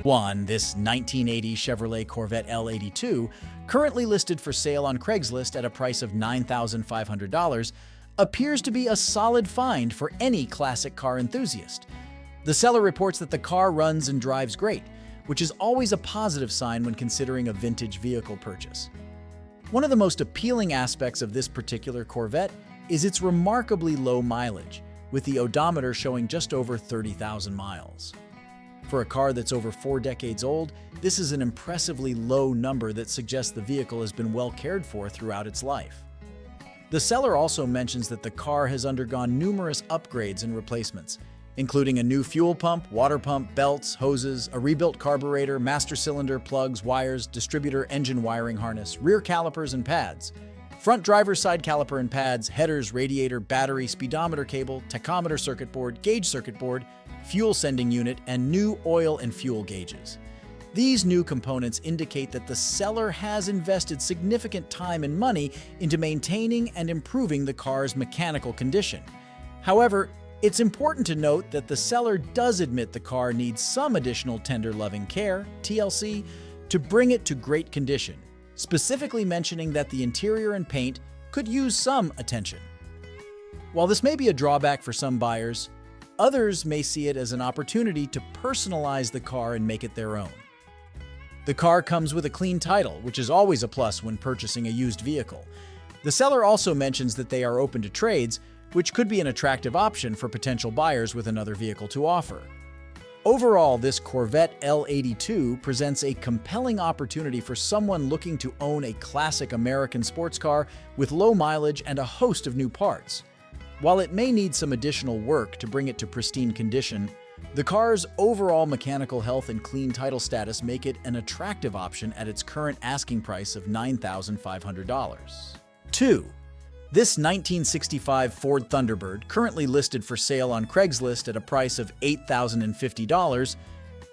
1. This 1980 Chevrolet Corvette L82, currently listed for sale on Craigslist at a price of $9,500, appears to be a solid find for any classic car enthusiast. The seller reports that the car runs and drives great, which is always a positive sign when considering a vintage vehicle purchase. One of the most appealing aspects of this particular Corvette is its remarkably low mileage, with the odometer showing just over 30,000 miles. For a car that's over 4 decades old, this is an impressively low number that suggests the vehicle has been well cared for throughout its life. The seller also mentions that the car has undergone numerous upgrades and replacements, including a new fuel pump, water pump, belts, hoses, a rebuilt carburetor, master cylinder, plugs, wires, distributor engine wiring harness, rear calipers and pads, front driver's side caliper and pads, headers, radiator, battery, speedometer cable, tachometer circuit board, gauge circuit board, fuel sending unit, and new oil and fuel gauges. These new components indicate that the seller has invested significant time and money into maintaining and improving the car's mechanical condition. However, it's important to note that the seller does admit the car needs some additional tender loving care, TLC, to bring it to great condition, specifically mentioning that the interior and paint could use some attention. While this may be a drawback for some buyers, others may see it as an opportunity to personalize the car and make it their own. The car comes with a clean title, which is always a plus when purchasing a used vehicle. The seller also mentions that they are open to trades, which could be an attractive option for potential buyers with another vehicle to offer. Overall, this Corvette L82 presents a compelling opportunity for someone looking to own a classic American sports car with low mileage and a host of new parts. While it may need some additional work to bring it to pristine condition, the car's overall mechanical health and clean title status make it an attractive option at its current asking price of $9,500. 2. This 1965 Ford Thunderbird, currently listed for sale on Craigslist at a price of $8,050,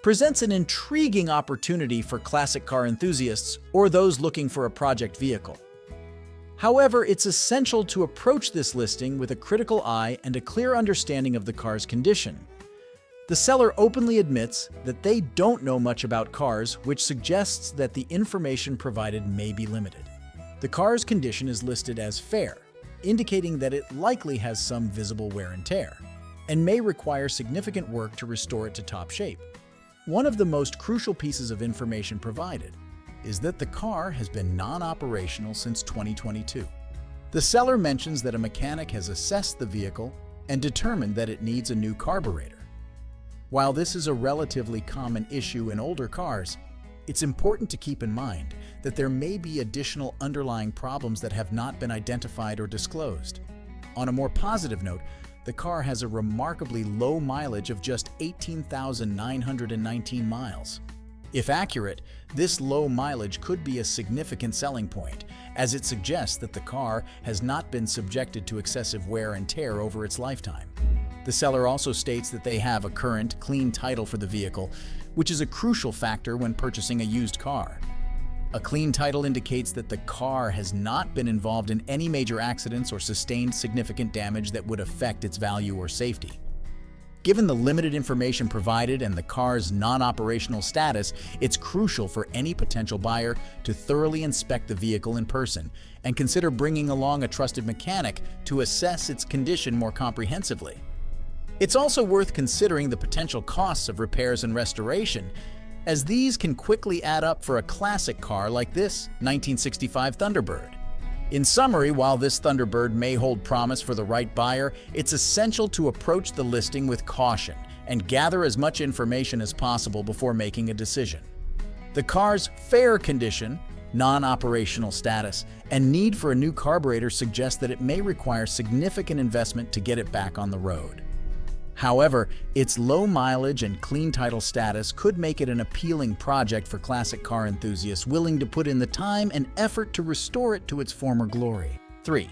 presents an intriguing opportunity for classic car enthusiasts or those looking for a project vehicle. However, it's essential to approach this listing with a critical eye and a clear understanding of the car's condition. The seller openly admits that they don't know much about cars, which suggests that the information provided may be limited. The car's condition is listed as fair, indicating that it likely has some visible wear and tear, and may require significant work to restore it to top shape. One of the most crucial pieces of information provided is that the car has been non-operational since 2022. The seller mentions that a mechanic has assessed the vehicle and determined that it needs a new carburetor. While this is a relatively common issue in older cars, it's important to keep in mind that there may be additional underlying problems that have not been identified or disclosed. On a more positive note, the car has a remarkably low mileage of just 18,919 miles. If accurate, this low mileage could be a significant selling point, as it suggests that the car has not been subjected to excessive wear and tear over its lifetime. The seller also states that they have a current, clean title for the vehicle, which is a crucial factor when purchasing a used car. A clean title indicates that the car has not been involved in any major accidents or sustained significant damage that would affect its value or safety. Given the limited information provided and the car's non-operational status, it's crucial for any potential buyer to thoroughly inspect the vehicle in person and consider bringing along a trusted mechanic to assess its condition more comprehensively. It's also worth considering the potential costs of repairs and restoration, as these can quickly add up for a classic car like this 1965 Thunderbird. In summary, while this Thunderbird may hold promise for the right buyer, it's essential to approach the listing with caution and gather as much information as possible before making a decision. The car's fair condition, non-operational status, and need for a new carburetor suggest that it may require significant investment to get it back on the road. However, its low mileage and clean title status could make it an appealing project for classic car enthusiasts willing to put in the time and effort to restore it to its former glory. 3.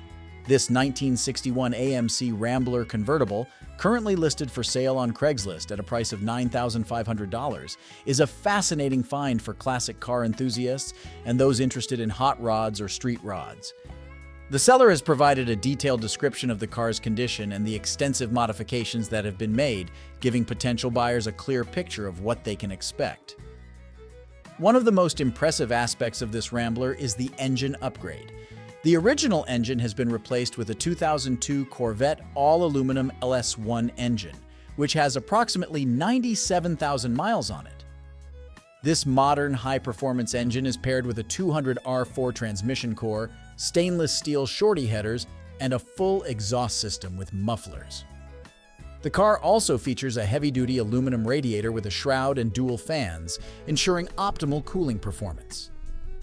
This 1961 AMC Rambler convertible, currently listed for sale on Craigslist at a price of $9,500, is a fascinating find for classic car enthusiasts and those interested in hot rods or street rods. The seller has provided a detailed description of the car's condition and the extensive modifications that have been made, giving potential buyers a clear picture of what they can expect. One of the most impressive aspects of this Rambler is the engine upgrade. The original engine has been replaced with a 2002 Corvette all-aluminum LS1 engine, which has approximately 97,000 miles on it. This modern high-performance engine is paired with a 200R4 transmission core, stainless steel shorty headers, and a full exhaust system with mufflers. The car also features a heavy-duty aluminum radiator with a shroud and dual fans, ensuring optimal cooling performance.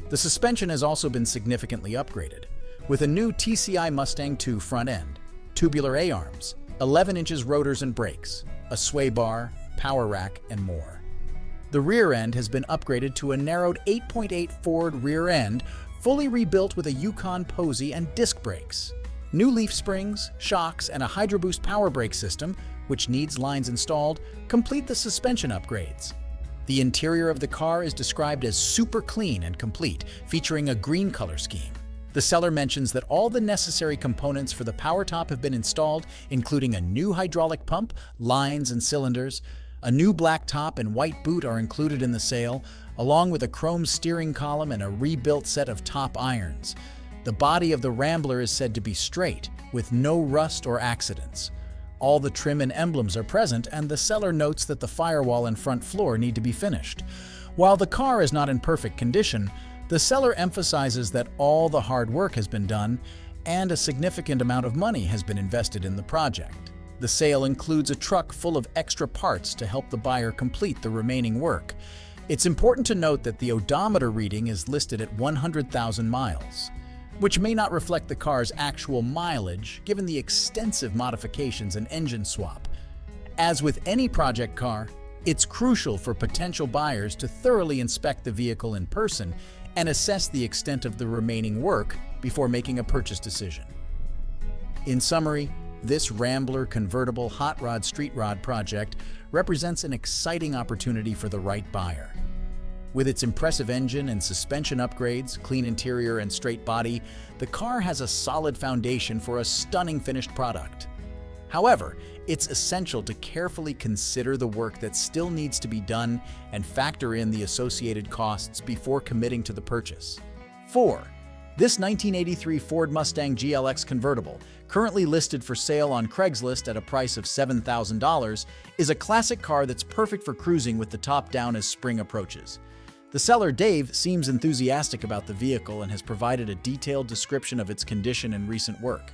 The suspension has also been significantly upgraded, with a new TCI Mustang II front end, tubular A-arms, 11 inches rotors and brakes, a sway bar, power rack, and more. The rear end has been upgraded to a narrowed 8.8 Ford rear end, fully rebuilt with a Yukon Posey and disc brakes. New leaf springs, shocks, and a Hydro Boost power brake system, which needs lines installed, complete the suspension upgrades. The interior of the car is described as super clean and complete, featuring a green color scheme. The seller mentions that all the necessary components for the power top have been installed, including a new hydraulic pump, lines and cylinders. A new black top and white boot are included in the sale, along with a chrome steering column and a rebuilt set of top irons. The body of the Rambler is said to be straight, with no rust or accidents. All the trim and emblems are present, and the seller notes that the firewall and front floor need to be finished. While the car is not in perfect condition, the seller emphasizes that all the hard work has been done and a significant amount of money has been invested in the project. The sale includes a truck full of extra parts to help the buyer complete the remaining work. It's important to note that the odometer reading is listed at 100,000 miles, which may not reflect the car's actual mileage given the extensive modifications and engine swap. As with any project car, it's crucial for potential buyers to thoroughly inspect the vehicle in person and assess the extent of the remaining work before making a purchase decision. In summary, this Rambler convertible hot rod street rod project represents an exciting opportunity for the right buyer. With its impressive engine and suspension upgrades, clean interior, and straight body, the car has a solid foundation for a stunning finished product. However, it's essential to carefully consider the work that still needs to be done and factor in the associated costs before committing to the purchase. 4. This 1983 Ford Mustang GLX convertible, currently listed for sale on Craigslist at a price of $7,000, is a classic car that's perfect for cruising with the top down as spring approaches. The seller, Dave, seems enthusiastic about the vehicle and has provided a detailed description of its condition and recent work.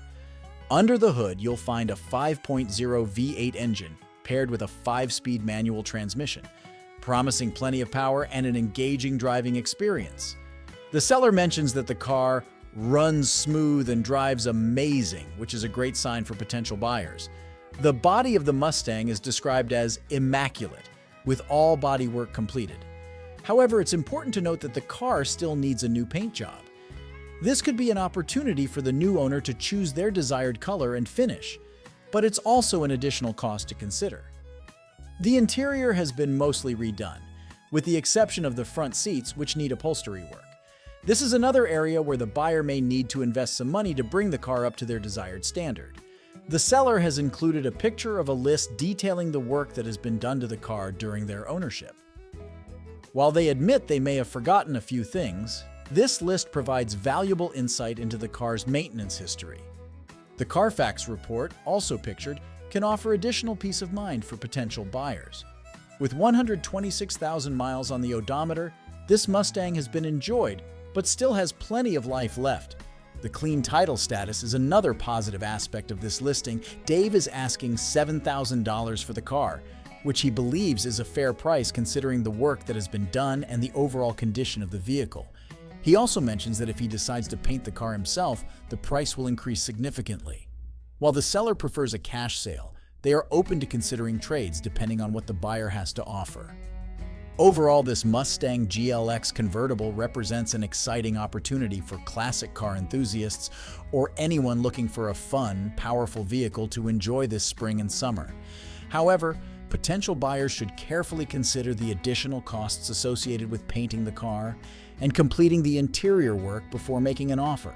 Under the hood, you'll find a 5.0 V8 engine paired with a 5-speed manual transmission, promising plenty of power and an engaging driving experience. The seller mentions that the car runs smooth and drives amazing, which is a great sign for potential buyers. The body of the Mustang is described as immaculate, with all bodywork completed. However, it's important to note that the car still needs a new paint job. This could be an opportunity for the new owner to choose their desired color and finish, but it's also an additional cost to consider. The interior has been mostly redone, with the exception of the front seats, which need upholstery work. This is another area where the buyer may need to invest some money to bring the car up to their desired standard. The seller has included a picture of a list detailing the work that has been done to the car during their ownership. While they admit they may have forgotten a few things, this list provides valuable insight into the car's maintenance history. The Carfax report, also pictured, can offer additional peace of mind for potential buyers. With 126,000 miles on the odometer, this Mustang has been enjoyed, but still has plenty of life left. The clean title status is another positive aspect of this listing. Dave is asking $7,000 for the car, which he believes is a fair price considering the work that has been done and the overall condition of the vehicle. He also mentions that if he decides to paint the car himself, the price will increase significantly. While the seller prefers a cash sale, they are open to considering trades depending on what the buyer has to offer. Overall, this Mustang GLX convertible represents an exciting opportunity for classic car enthusiasts or anyone looking for a fun, powerful vehicle to enjoy this spring and summer. However, potential buyers should carefully consider the additional costs associated with painting the car and completing the interior work before making an offer.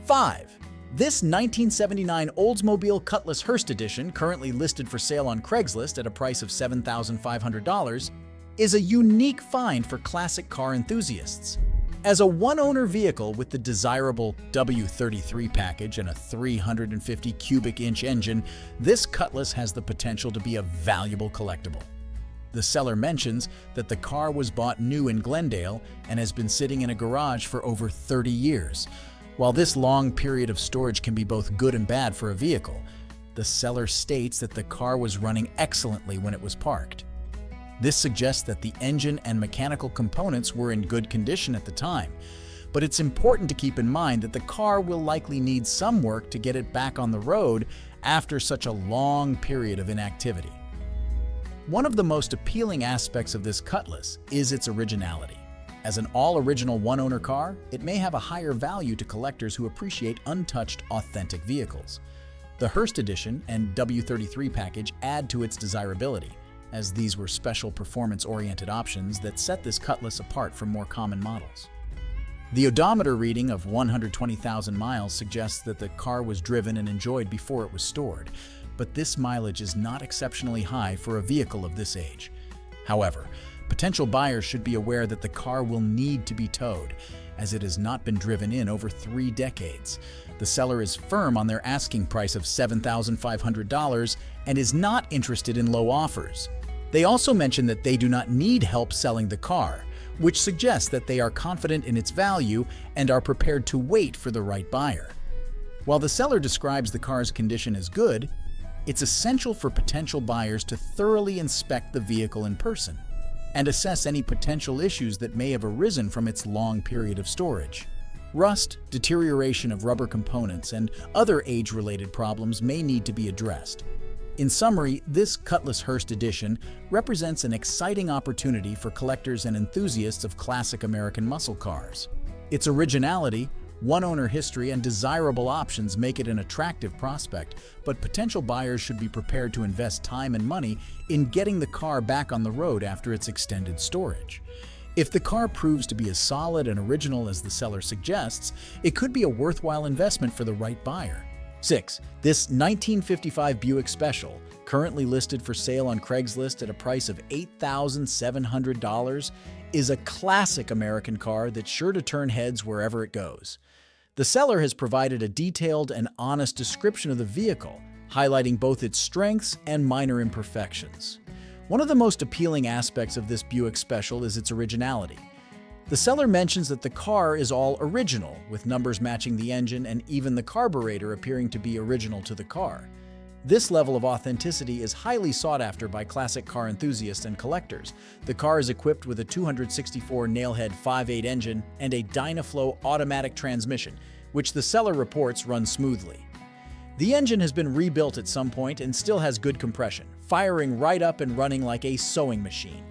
5. This 1979 Oldsmobile Cutlass Hurst Edition, currently listed for sale on Craigslist at a price of $7,500, is a unique find for classic car enthusiasts. As a one-owner vehicle with the desirable W33 package and a 350 cubic inch engine, this Cutlass has the potential to be a valuable collectible. The seller mentions that the car was bought new in Glendale and has been sitting in a garage for over 30 years. While this long period of storage can be both good and bad for a vehicle, the seller states that the car was running excellently when it was parked. This suggests that the engine and mechanical components were in good condition at the time, but it's important to keep in mind that the car will likely need some work to get it back on the road after such a long period of inactivity. One of the most appealing aspects of this Cutlass is its originality. As an all-original one-owner car, it may have a higher value to collectors who appreciate untouched, authentic vehicles. The Hurst Edition and W33 package add to its desirability, as these were special performance-oriented options that set this Cutlass apart from more common models. The odometer reading of 120,000 miles suggests that the car was driven and enjoyed before it was stored, but this mileage is not exceptionally high for a vehicle of this age. However, potential buyers should be aware that the car will need to be towed, as it has not been driven in over 3 decades. The seller is firm on their asking price of $7,500 and is not interested in low offers. They also mention that they do not need help selling the car, which suggests that they are confident in its value and are prepared to wait for the right buyer. While the seller describes the car's condition as good, it's essential for potential buyers to thoroughly inspect the vehicle in person and assess any potential issues that may have arisen from its long period of storage. Rust, deterioration of rubber components, and other age-related problems may need to be addressed. In summary, this Cutlass Hurst Edition represents an exciting opportunity for collectors and enthusiasts of classic American muscle cars. Its originality, one-owner history, and desirable options make it an attractive prospect, but potential buyers should be prepared to invest time and money in getting the car back on the road after its extended storage. If the car proves to be as solid and original as the seller suggests, it could be a worthwhile investment for the right buyer. 6. This 1955 Buick Special, currently listed for sale on Craigslist at a price of $8,700, is a classic American car that's sure to turn heads wherever it goes. The seller has provided a detailed and honest description of the vehicle, highlighting both its strengths and minor imperfections. One of the most appealing aspects of this Buick Special is its originality. The seller mentions that the car is all original, with numbers matching the engine and even the carburetor appearing to be original to the car. This level of authenticity is highly sought after by classic car enthusiasts and collectors. The car is equipped with a 264 nailhead 5.8 engine and a Dynaflow automatic transmission, which the seller reports runs smoothly. The engine has been rebuilt at some point and still has good compression, firing right up and running like a sewing machine.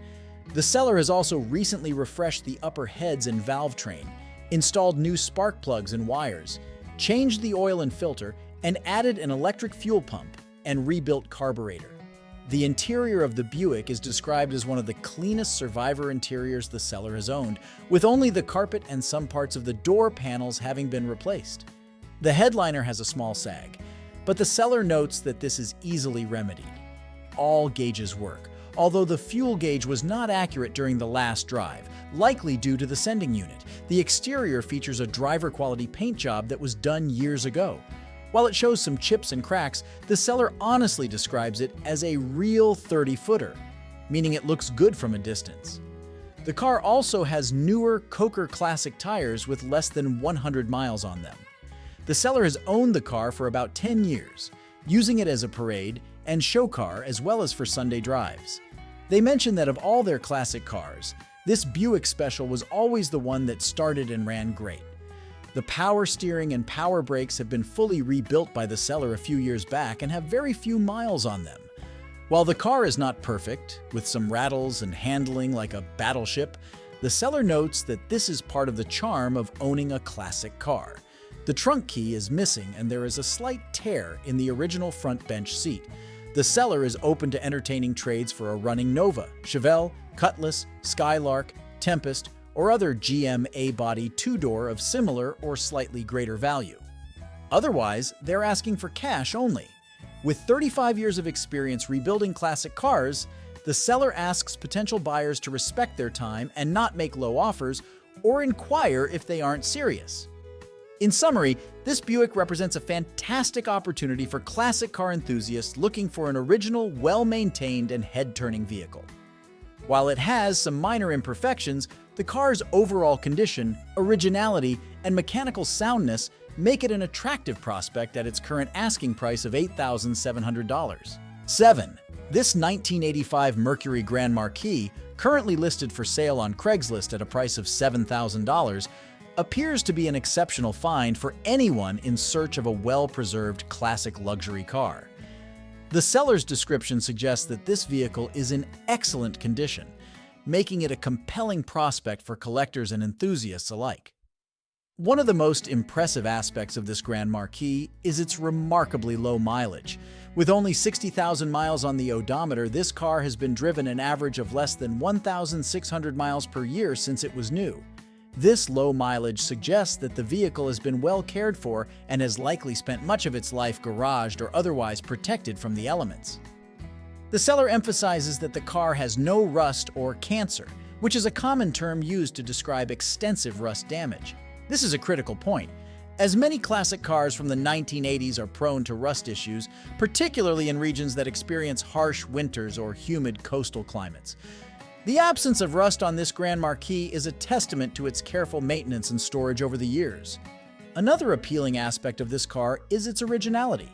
The seller has also recently refreshed the upper heads and valve train, installed new spark plugs and wires, changed the oil and filter, and added an electric fuel pump and rebuilt carburetor. The interior of the Buick is described as one of the cleanest survivor interiors the seller has owned, with only the carpet and some parts of the door panels having been replaced. The headliner has a small sag, but the seller notes that this is easily remedied. All gauges work, although the fuel gauge was not accurate during the last drive, likely due to the sending unit. The exterior features a driver-quality paint job that was done years ago. While it shows some chips and cracks, the seller honestly describes it as a real 30-footer, meaning it looks good from a distance. The car also has newer Coker Classic tires with less than 100 miles on them. The seller has owned the car for about 10 years, using it as a parade and show car as well as for Sunday drives. They mention that of all their classic cars, this Buick Special was always the one that started and ran great. The power steering and power brakes have been fully rebuilt by the seller a few years back and have very few miles on them. While the car is not perfect, with some rattles and handling like a battleship, the seller notes that this is part of the charm of owning a classic car. The trunk key is missing and there is a slight tear in the original front bench seat. The seller is open to entertaining trades for a running Nova, Chevelle, Cutlass, Skylark, Tempest, or other GM A-body two-door of similar or slightly greater value. Otherwise, they're asking for cash only. With 35 years of experience rebuilding classic cars, The seller asks potential buyers to respect their time and not make low offers or inquire if they aren't serious. In summary, this Buick represents a fantastic opportunity for classic car enthusiasts looking for an original, well-maintained, and head-turning vehicle. While it has some minor imperfections, the car's overall condition, originality, and mechanical soundness make it an attractive prospect at its current asking price of $8,700. 7. This 1985 Mercury Grand Marquis, currently listed for sale on Craigslist at a price of $7,000, appears to be an exceptional find for anyone in search of a well-preserved classic luxury car. The seller's description suggests that this vehicle is in excellent condition, making it a compelling prospect for collectors and enthusiasts alike. One of the most impressive aspects of this Grand Marquis is its remarkably low mileage. With only 60,000 miles on the odometer, this car has been driven an average of less than 1,600 miles per year since it was new. This low mileage suggests that the vehicle has been well cared for and has likely spent much of its life garaged or otherwise protected from the elements. The seller emphasizes that the car has no rust or cancer, which is a common term used to describe extensive rust damage. This is a critical point, as many classic cars from the 1980s are prone to rust issues, particularly in regions that experience harsh winters or humid coastal climates. The absence of rust on this Grand Marquis is a testament to its careful maintenance and storage over the years. Another appealing aspect of this car is its originality.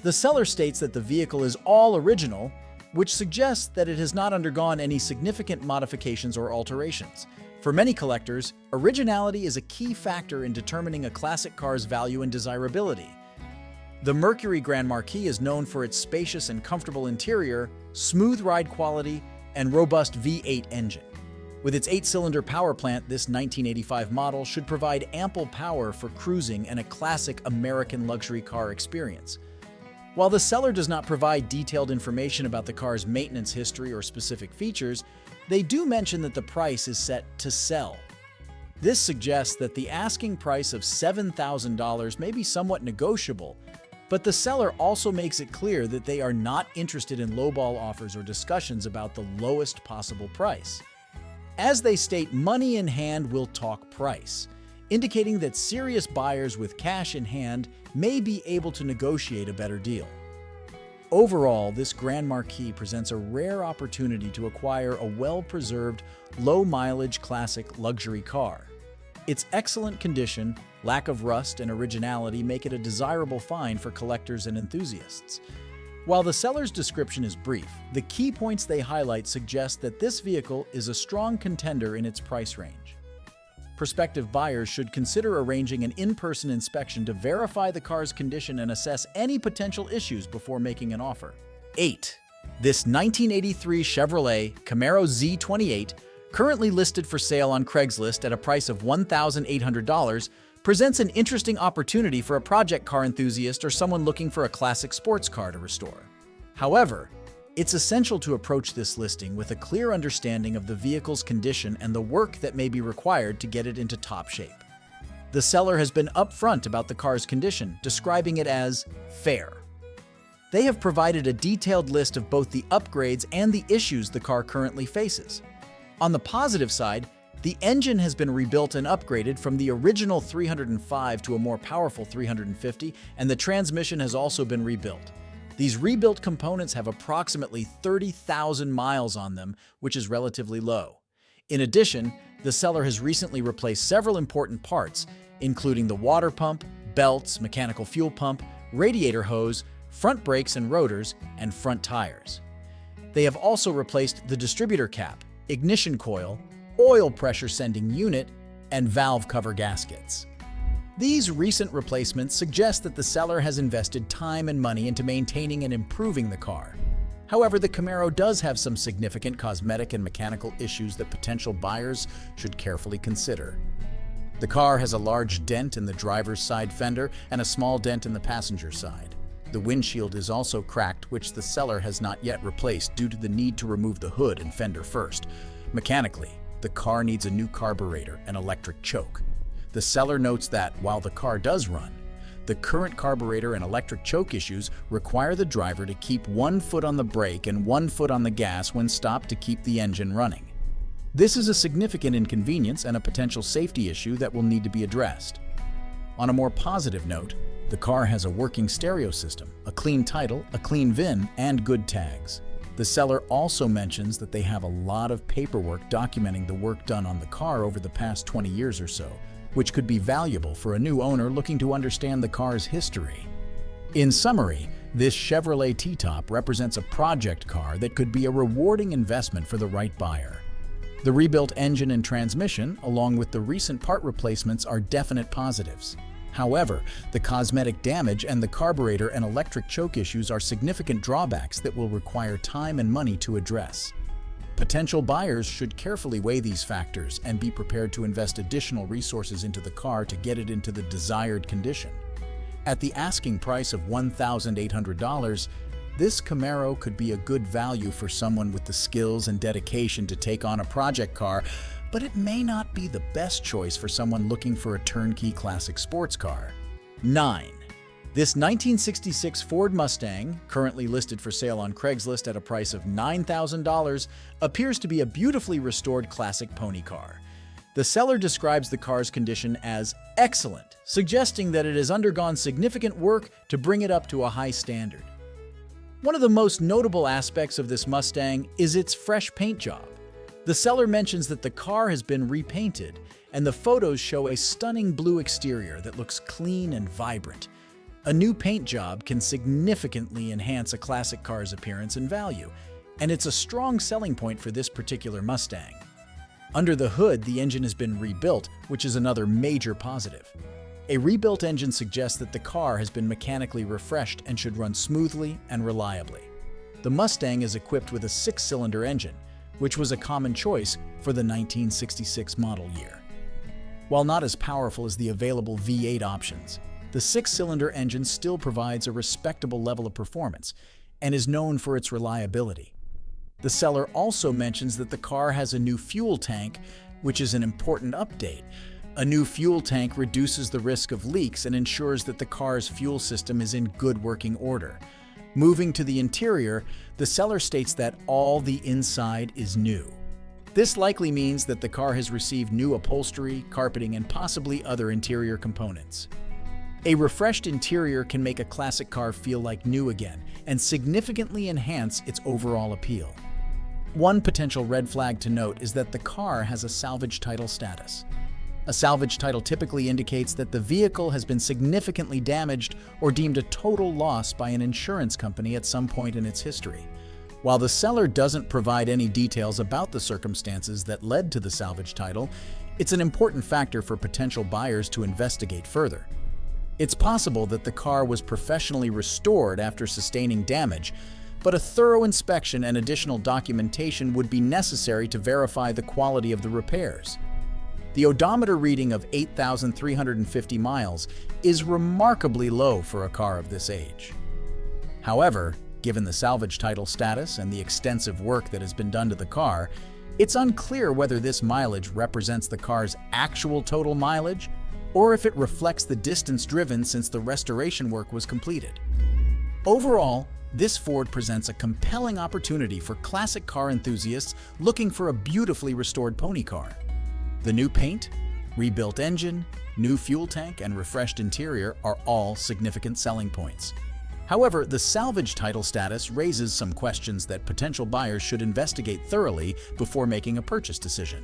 The seller states that the vehicle is all original, which suggests that it has not undergone any significant modifications or alterations. For many collectors, originality is a key factor in determining a classic car's value and desirability. The Mercury Grand Marquis is known for its spacious and comfortable interior, smooth ride quality, and robust V8 engine. With its 8-cylinder power plant, this 1985 model should provide ample power for cruising and a classic American luxury car experience. While the seller does not provide detailed information about the car's maintenance history or specific features, they do mention that the price is set to sell. This suggests that the asking price of $7,000 may be somewhat negotiable, but the seller also makes it clear that they are not interested in lowball offers or discussions about the lowest possible price. As they state, money in hand will talk price, indicating that serious buyers with cash in hand may be able to negotiate a better deal. Overall, this Grand Marquis presents a rare opportunity to acquire a well-preserved, low-mileage classic luxury car. Its excellent condition, lack of rust, and originality make it a desirable find for collectors and enthusiasts. While the seller's description is brief, the key points they highlight suggest that this vehicle is a strong contender in its price range. Prospective buyers should consider arranging an in-person inspection to verify the car's condition and assess any potential issues before making an offer. 8. This 1983 Chevrolet Camaro Z28, currently listed for sale on Craigslist at a price of $1,800, presents an interesting opportunity for a project car enthusiast or someone looking for a classic sports car to restore. However, it's essential to approach this listing with a clear understanding of the vehicle's condition and the work that may be required to get it into top shape. The seller has been upfront about the car's condition, describing it as fair. They have provided a detailed list of both the upgrades and the issues the car currently faces. On the positive side, the engine has been rebuilt and upgraded from the original 305 to a more powerful 350, and the transmission has also been rebuilt. These rebuilt components have approximately 30,000 miles on them, which is relatively low. In addition, the seller has recently replaced several important parts, including the water pump, belts, mechanical fuel pump, radiator hose, front brakes and rotors, and front tires. They have also replaced the distributor cap, ignition coil, oil pressure sending unit, and valve cover gaskets. These recent replacements suggest that the seller has invested time and money into maintaining and improving the car. However, the Camaro does have some significant cosmetic and mechanical issues that potential buyers should carefully consider. The car has a large dent in the driver's side fender and a small dent in the passenger side. The windshield is also cracked, which the seller has not yet replaced due to the need to remove the hood and fender first. Mechanically, the car needs a new carburetor and electric choke. The seller notes that, while the car does run, The current carburetor and electric choke issues require the driver to keep one foot on the brake and one foot on the gas when stopped to keep the engine running. This is a significant inconvenience and a potential safety issue that will need to be addressed. On a more positive note, the car has a working stereo system, a clean title, a clean VIN, and good tags. The seller also mentions that they have a lot of paperwork documenting the work done on the car over the past 20 years or so, which could be valuable for a new owner looking to understand the car's history. In summary, this Chevrolet T-Top represents a project car that could be a rewarding investment for the right buyer. The rebuilt engine and transmission, along with the recent part replacements, are definite positives. However, the cosmetic damage and the carburetor and electric choke issues are significant drawbacks that will require time and money to address. Potential buyers should carefully weigh these factors and be prepared to invest additional resources into the car to get it into the desired condition. At the asking price of $1,800, this Camaro could be a good value for someone with the skills and dedication to take on a project car, but it may not be the best choice for someone looking for a turnkey classic sports car. 9. This 1966 Ford Mustang, currently listed for sale on Craigslist at a price of $9,000, appears to be a beautifully restored classic pony car. The seller describes the car's condition as excellent, suggesting that it has undergone significant work to bring it up to a high standard. One of the most notable aspects of this Mustang is its fresh paint job. The seller mentions that the car has been repainted, and the photos show a stunning blue exterior that looks clean and vibrant. A new paint job can significantly enhance a classic car's appearance and value, and it's a strong selling point for this particular Mustang. Under the hood, the engine has been rebuilt, which is another major positive. A rebuilt engine suggests that the car has been mechanically refreshed and should run smoothly and reliably. The Mustang is equipped with a 6-cylinder engine, which was a common choice for the 1966 model year. While not as powerful as the available V8 options, the 6-cylinder engine still provides a respectable level of performance and is known for its reliability. The seller also mentions that the car has a new fuel tank, which is an important update. A new fuel tank reduces the risk of leaks and ensures that the car's fuel system is in good working order. Moving to the interior, the seller states that all the inside is new. This likely means that the car has received new upholstery, carpeting, and possibly other interior components. A refreshed interior can make a classic car feel like new again and significantly enhance its overall appeal. One potential red flag to note is that the car has a salvage title status. A salvage title typically indicates that the vehicle has been significantly damaged or deemed a total loss by an insurance company at some point in its history. While the seller doesn't provide any details about the circumstances that led to the salvage title, it's an important factor for potential buyers to investigate further. It's possible that the car was professionally restored after sustaining damage, but a thorough inspection and additional documentation would be necessary to verify the quality of the repairs. The odometer reading of 8,350 miles is remarkably low for a car of this age. However, given the salvage title status and the extensive work that has been done to the car, it's unclear whether this mileage represents the car's actual total mileage or if it reflects the distance driven since the restoration work was completed. Overall, this Ford presents a compelling opportunity for classic car enthusiasts looking for a beautifully restored pony car. The new paint, rebuilt engine, new fuel tank, and refreshed interior are all significant selling points. However, the salvage title status raises some questions that potential buyers should investigate thoroughly before making a purchase decision.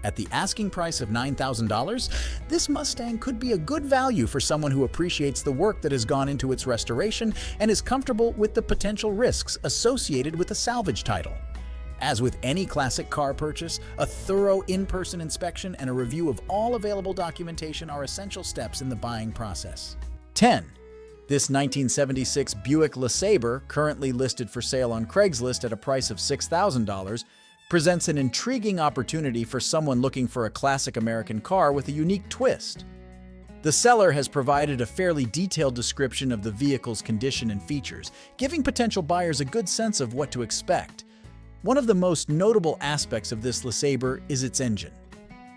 At the asking price of $9,000, this Mustang could be a good value for someone who appreciates the work that has gone into its restoration and is comfortable with the potential risks associated with a salvage title. As with any classic car purchase, a thorough in-person inspection and a review of all available documentation are essential steps in the buying process. 10. This 1976 Buick Lesabre, currently listed for sale on Craigslist at a price of $6,000, presents an intriguing opportunity for someone looking for a classic American car with a unique twist. The seller has provided a fairly detailed description of the vehicle's condition and features, giving potential buyers a good sense of what to expect. One of the most notable aspects of this Lesabre is its engine.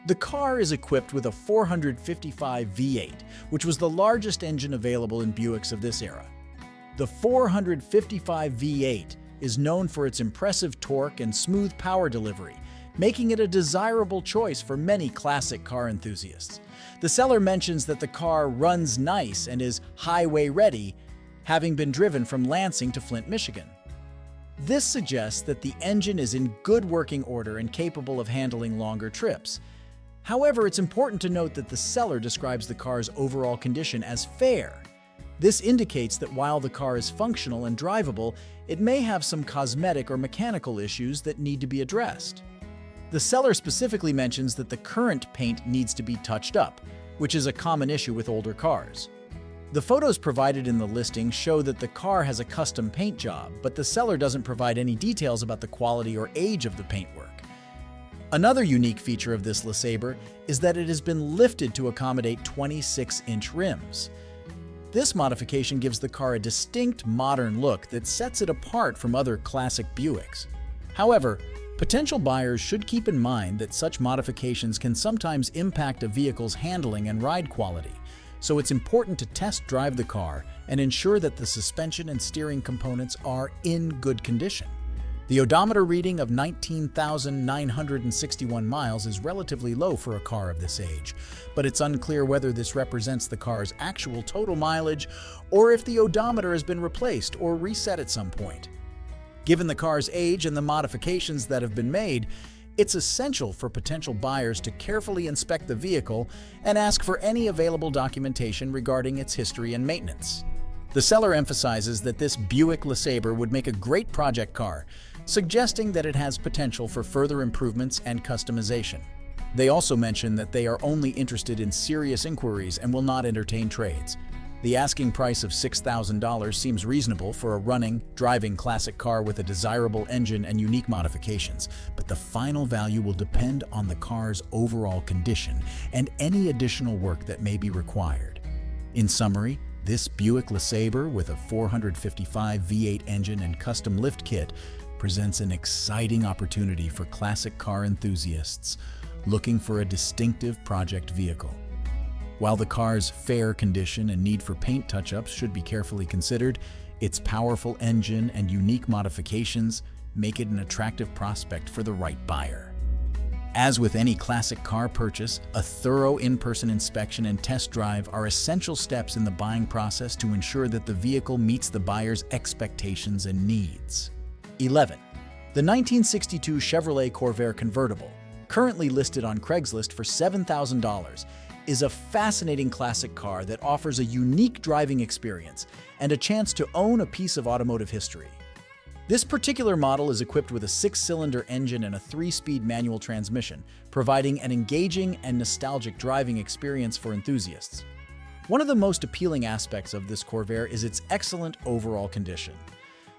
The car is equipped with a 455 V8, which was the largest engine available in Buicks of this era. The 455 V8 is known for its impressive torque and smooth power delivery, making it a desirable choice for many classic car enthusiasts. The seller mentions that the car runs nice and is highway-ready, having been driven from Lansing to Flint, Michigan. This suggests that the engine is in good working order and capable of handling longer trips. However, it's important to note that the seller describes the car's overall condition as fair. This indicates that while the car is functional and drivable, it may have some cosmetic or mechanical issues that need to be addressed. The seller specifically mentions that the current paint needs to be touched up, which is a common issue with older cars. The photos provided in the listing show that the car has a custom paint job, but the seller doesn't provide any details about the quality or age of the paintwork. Another unique feature of this Lesabre is that it has been lifted to accommodate 26-inch rims. This modification gives the car a distinct modern look that sets it apart from other classic Buicks. However, potential buyers should keep in mind that such modifications can sometimes impact a vehicle's handling and ride quality, so it's important to test drive the car and ensure that the suspension and steering components are in good condition. The odometer reading of 19,961 miles is relatively low for a car of this age, but it's unclear whether this represents the car's actual total mileage or if the odometer has been replaced or reset at some point. Given the car's age and the modifications that have been made, it's essential for potential buyers to carefully inspect the vehicle and ask for any available documentation regarding its history and maintenance. The seller emphasizes that this Buick Lesabre would make a great project car, suggesting that it has potential for further improvements and customization. They also mention that they are only interested in serious inquiries and will not entertain trades. The asking price of $6,000 seems reasonable for a running, driving classic car with a desirable engine and unique modifications, but the final value will depend on the car's overall condition and any additional work that may be required. In summary, this Buick Lesabre with a 455 V8 engine and custom lift kit presents an exciting opportunity for classic car enthusiasts looking for a distinctive project vehicle. While the car's fair condition and need for paint touch-ups should be carefully considered, its powerful engine and unique modifications make it an attractive prospect for the right buyer. As with any classic car purchase, a thorough in-person inspection and test drive are essential steps in the buying process to ensure that the vehicle meets the buyer's expectations and needs. 11. The 1962 Chevrolet Corvair convertible, currently listed on Craigslist for $7,000, is a fascinating classic car that offers a unique driving experience and a chance to own a piece of automotive history. This particular model is equipped with a 6-cylinder engine and a 3-speed manual transmission, providing an engaging and nostalgic driving experience for enthusiasts. One of the most appealing aspects of this Corvair is its excellent overall condition.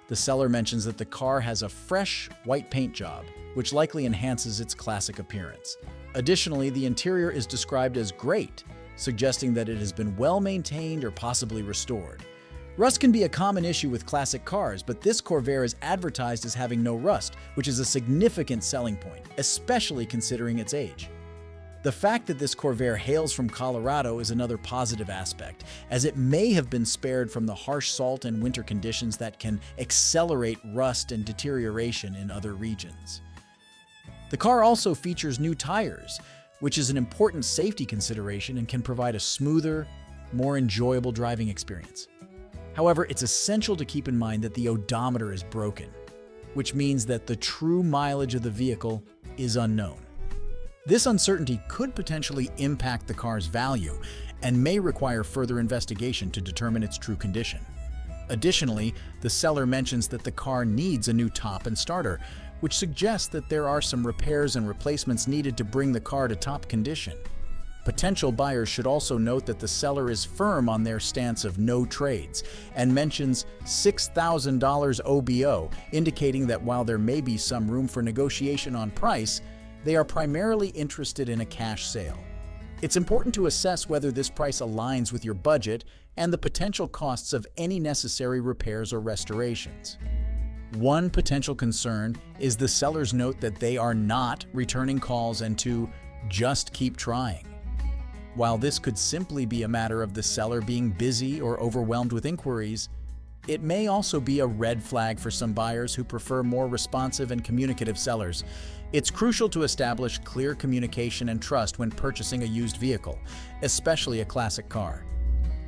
The seller mentions that the car has a fresh, white paint job, which likely enhances its classic appearance. Additionally, the interior is described as great, suggesting that it has been well maintained or possibly restored. Rust can be a common issue with classic cars, but this Corvair is advertised as having no rust, which is a significant selling point, especially considering its age. The fact that this Corvair hails from Colorado is another positive aspect, as it may have been spared from the harsh salt and winter conditions that can accelerate rust and deterioration in other regions. The car also features new tires, which is an important safety consideration and can provide a smoother, more enjoyable driving experience. However, it's essential to keep in mind that the odometer is broken, which means that the true mileage of the vehicle is unknown. This uncertainty could potentially impact the car's value and may require further investigation to determine its true condition. Additionally, the seller mentions that the car needs a new top and starter, which suggests that there are some repairs and replacements needed to bring the car to top condition. Potential buyers should also note that the seller is firm on their stance of no trades and mentions $6,000 OBO, indicating that while there may be some room for negotiation on price, they are primarily interested in a cash sale. It's important to assess whether this price aligns with your budget and the potential costs of any necessary repairs or restorations. One potential concern is the seller's note that they are not returning calls and to Just keep trying. While this could simply be a matter of the seller being busy or overwhelmed with inquiries, it may also be a red flag for some buyers who prefer more responsive and communicative sellers. It's crucial to establish clear communication and trust when purchasing a used vehicle, especially a classic car.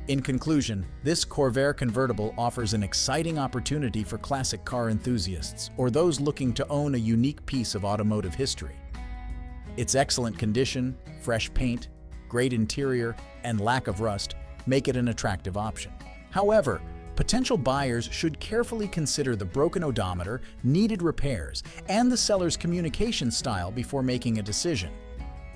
In conclusion, this Corvair convertible offers an exciting opportunity for classic car enthusiasts or those looking to own a unique piece of automotive history. Its excellent condition, fresh paint, great interior, and lack of rust make it an attractive option. However, potential buyers should carefully consider the broken odometer, needed repairs, and the seller's communication style before making a decision.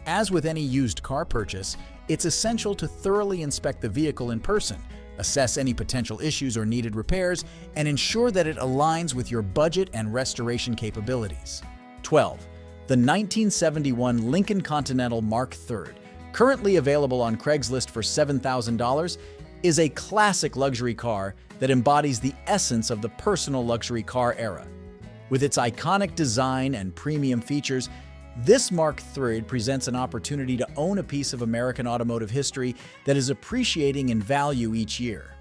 As with any used car purchase, it's essential to thoroughly inspect the vehicle in person, assess any potential issues or needed repairs, and ensure that it aligns with your budget and restoration capabilities. 12. The 1971 Lincoln Continental Mark III, currently available on Craigslist for $7,000, is a classic luxury car that embodies the essence of the personal luxury car era. With its iconic design and premium features, this Mark III presents an opportunity to own a piece of American automotive history that is appreciating in value each year.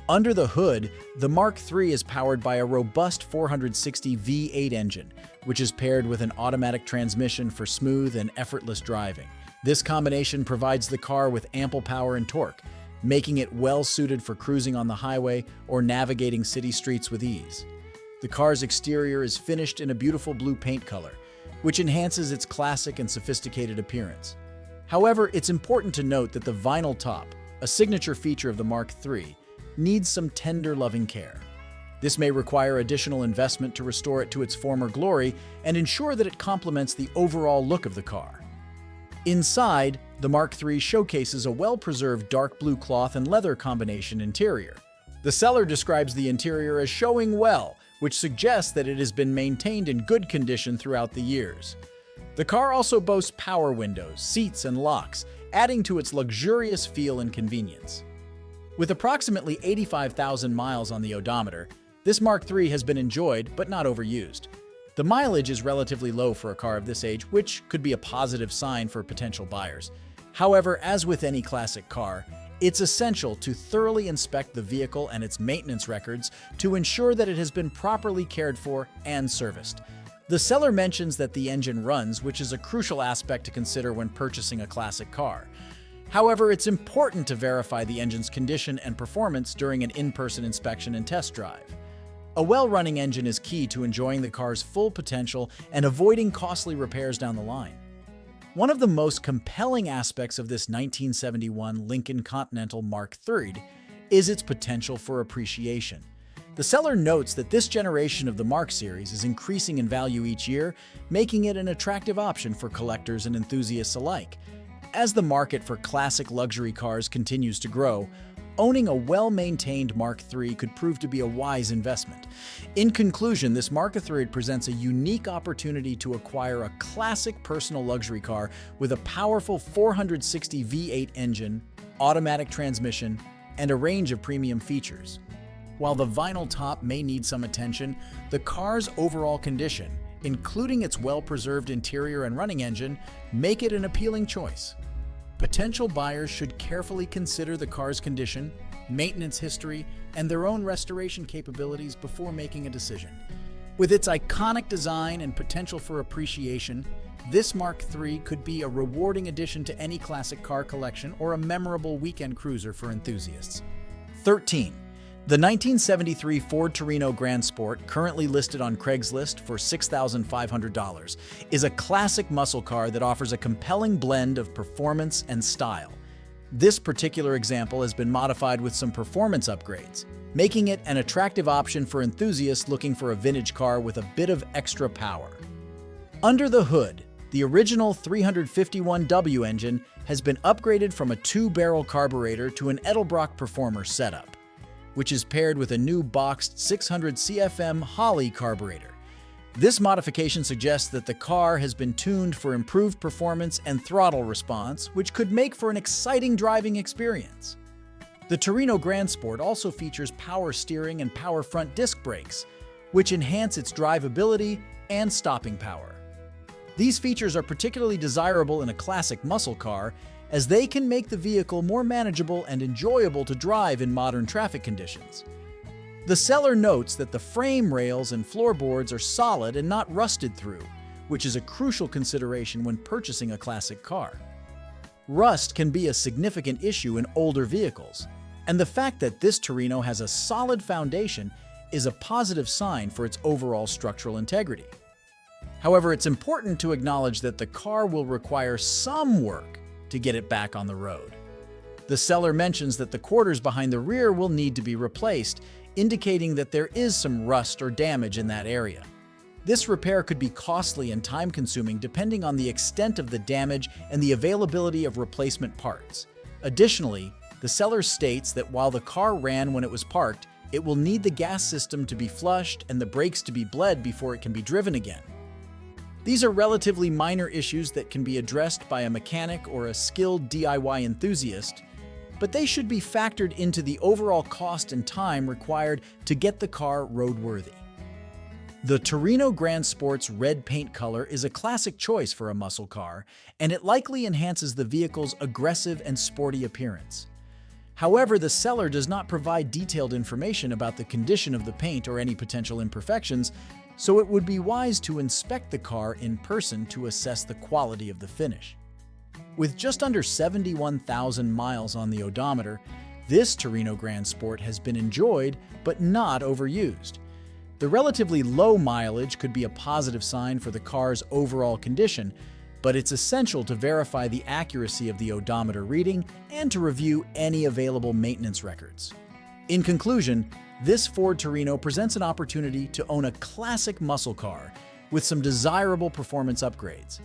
Under the hood, the Mark III is powered by a robust 460 V8 engine, which is paired with an automatic transmission for smooth and effortless driving. This combination provides the car with ample power and torque, making it well-suited for cruising on the highway or navigating city streets with ease. The car's exterior is finished in a beautiful blue paint color, which enhances its classic and sophisticated appearance. However, it's important to note that the vinyl top, a signature feature of the Mark III, needs some tender, loving care. This may require additional investment to restore it to its former glory and ensure that it complements the overall look of the car. Inside, the Mark III showcases a well-preserved dark blue cloth and leather combination interior. The seller describes the interior as showing well, which suggests that it has been maintained in good condition throughout the years. The car also boasts power windows, seats, and locks, adding to its luxurious feel and convenience. With approximately 85,000 miles on the odometer, this Mark III has been enjoyed but not overused. The mileage is relatively low for a car of this age, which could be a positive sign for potential buyers. However, as with any classic car, it's essential to thoroughly inspect the vehicle and its maintenance records to ensure that it has been properly cared for and serviced. The seller mentions that the engine runs, which is a crucial aspect to consider when purchasing a classic car. However, it's important to verify the engine's condition and performance during an in-person inspection and test drive. A well-running engine is key to enjoying the car's full potential and avoiding costly repairs down the line. One of the most compelling aspects of this 1971 Lincoln Continental Mark III is its potential for appreciation. The seller notes that this generation of the Mark series is increasing in value each year, making it an attractive option for collectors and enthusiasts alike. As the market for classic luxury cars continues to grow, owning a well-maintained Mark III could prove to be a wise investment. In conclusion, this Mark III presents a unique opportunity to acquire a classic personal luxury car with a powerful 460 V8 engine, automatic transmission, and a range of premium features. While the vinyl top may need some attention, the car's overall condition, including its well-preserved interior and running engine, make it an appealing choice. Potential buyers should carefully consider the car's condition, maintenance history, and their own restoration capabilities before making a decision. With its iconic design and potential for appreciation, this Mark III could be a rewarding addition to any classic car collection or a memorable weekend cruiser for enthusiasts. 13. The 1973 Ford Torino Grand Sport, currently listed on Craigslist for $6,500, is a classic muscle car that offers a compelling blend of performance and style. This particular example has been modified with some performance upgrades, making it an attractive option for enthusiasts looking for a vintage car with a bit of extra power. Under the hood, the original 351W engine has been upgraded from a 2-barrel carburetor to an Edelbrock Performer setup, which is paired with a new boxed 600 CFM Holley carburetor. This modification suggests that the car has been tuned for improved performance and throttle response, which could make for an exciting driving experience. The Torino Grand Sport also features power steering and power front disc brakes, which enhance its drivability and stopping power. These features are particularly desirable in a classic muscle car, as they can make the vehicle more manageable and enjoyable to drive in modern traffic conditions. The seller notes that the frame rails and floorboards are solid and not rusted through, which is a crucial consideration when purchasing a classic car. Rust can be a significant issue in older vehicles, and the fact that this Torino has a solid foundation is a positive sign for its overall structural integrity. However, it's important to acknowledge that the car will require some work to get it back on the road. The seller mentions that the quarters behind the rear will need to be replaced, indicating that there is some rust or damage in that area. This repair could be costly and time-consuming depending on the extent of the damage and the availability of replacement parts. Additionally, the seller states that while the car ran when it was parked, it will need the gas system to be flushed and the brakes to be bled before it can be driven again. These are relatively minor issues that can be addressed by a mechanic or a skilled DIY enthusiast, but they should be factored into the overall cost and time required to get the car roadworthy. The Torino Grand Sport's red paint color is a classic choice for a muscle car, and it likely enhances the vehicle's aggressive and sporty appearance. However, the seller does not provide detailed information about the condition of the paint or any potential imperfections, so it would be wise to inspect the car in person to assess the quality of the finish. With just under 71,000 miles on the odometer, this Torino Grand Sport has been enjoyed but not overused. The relatively low mileage could be a positive sign for the car's overall condition, but it's essential to verify the accuracy of the odometer reading and to review any available maintenance records. In conclusion, this Ford Torino presents an opportunity to own a classic muscle car with some desirable performance upgrades.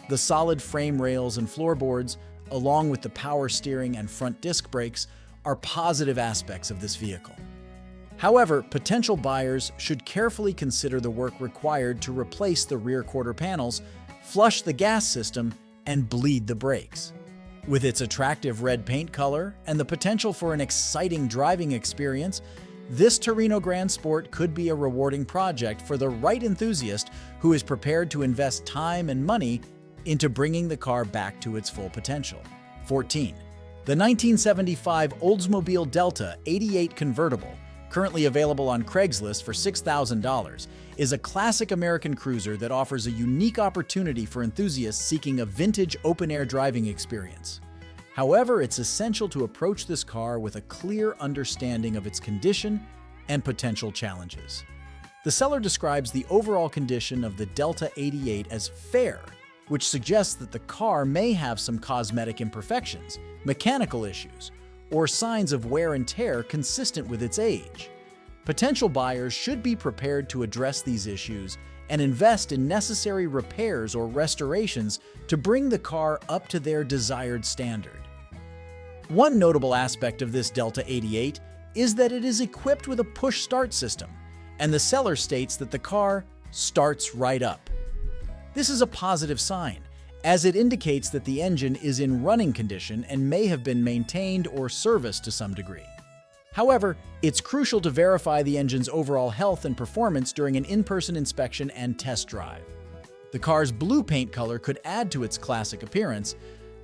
The solid frame rails and floorboards, along with the power steering and front disc brakes, are positive aspects of this vehicle. However, potential buyers should carefully consider the work required to replace the rear quarter panels, flush the gas system, and bleed the brakes. With its attractive red paint color and the potential for an exciting driving experience, this Torino Grand Sport could be a rewarding project for the right enthusiast who is prepared to invest time and money into bringing the car back to its full potential. 14. The 1975 Oldsmobile Delta 88 convertible, currently available on Craigslist for $6,000, is a classic American cruiser that offers a unique opportunity for enthusiasts seeking a vintage open-air driving experience. However, it's essential to approach this car with a clear understanding of its condition and potential challenges. The seller describes the overall condition of the Delta 88 as fair, which suggests that the car may have some cosmetic imperfections, mechanical issues, or signs of wear and tear consistent with its age. Potential buyers should be prepared to address these issues and invest in necessary repairs or restorations to bring the car up to their desired standard. One notable aspect of this Delta 88 is that it is equipped with a push-start system, and the seller states that the car starts right up. This is a positive sign, as it indicates that the engine is in running condition and may have been maintained or serviced to some degree. However, it's crucial to verify the engine's overall health and performance during an in-person inspection and test drive. The car's blue paint color could add to its classic appearance,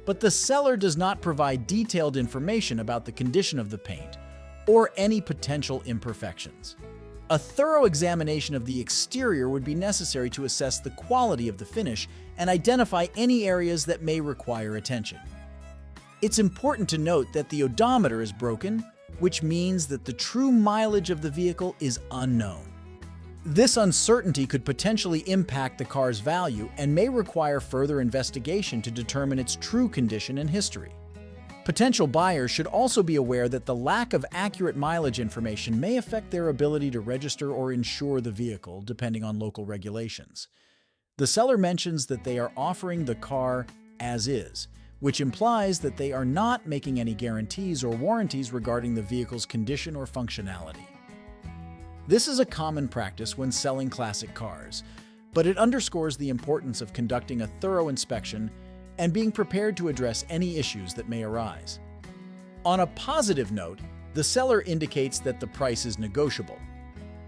but the seller does not provide detailed information about the condition of the paint or any potential imperfections. A thorough examination of the exterior would be necessary to assess the quality of the finish and identify any areas that may require attention. It's important to note that the odometer is broken, which means that the true mileage of the vehicle is unknown. This uncertainty could potentially impact the car's value and may require further investigation to determine its true condition and history. Potential buyers should also be aware that the lack of accurate mileage information may affect their ability to register or insure the vehicle, depending on local regulations. The seller mentions that they are offering the car as is, which implies that they are not making any guarantees or warranties regarding the vehicle's condition or functionality. This is a common practice when selling classic cars, but it underscores the importance of conducting a thorough inspection and being prepared to address any issues that may arise. On a positive note, the seller indicates that the price is negotiable,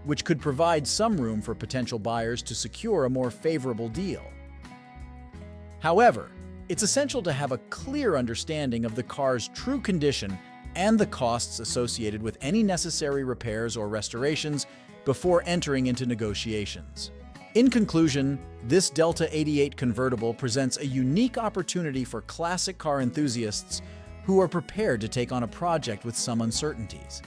which could provide some room for potential buyers to secure a more favorable deal. However, it's essential to have a clear understanding of the car's true condition and the costs associated with any necessary repairs or restorations before entering into negotiations. In conclusion, this Delta 88 convertible presents a unique opportunity for classic car enthusiasts who are prepared to take on a project with some uncertainties.